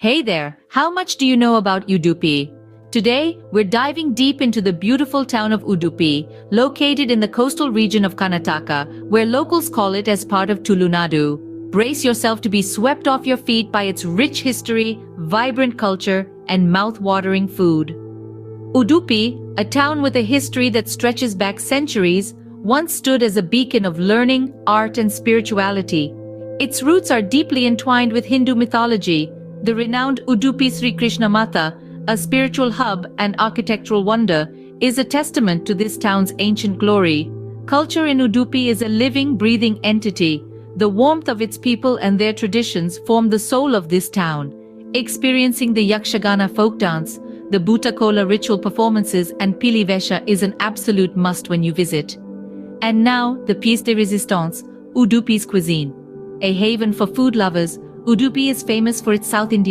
Hey there, how much do you know about Udupi? Today, we're diving deep into the beautiful town of Udupi, located in the coastal region of Karnataka, where locals call it as part of Tulunadu. Brace yourself to be swept off your feet by its rich history, vibrant culture, and mouth-watering food. Udupi, a town with a history that stretches back centuries, once stood as a beacon of learning, art, and spirituality. Its roots are deeply entwined with Hindu mythology. The renowned Udupi Sri Krishna Matha, a spiritual hub and architectural wonder, is a testament to this town's ancient glory. Culture in Udupi is a living, breathing entity. The warmth of its people and their traditions form the soul of this town. Experiencing the Yakshagana folk dance, the Bhutakola ritual performances, and Pili Vesha is an absolute must when you visit. And now, the pièce de résistance, Udupi's cuisine. A haven for food lovers, Udupi is famous for its South Indian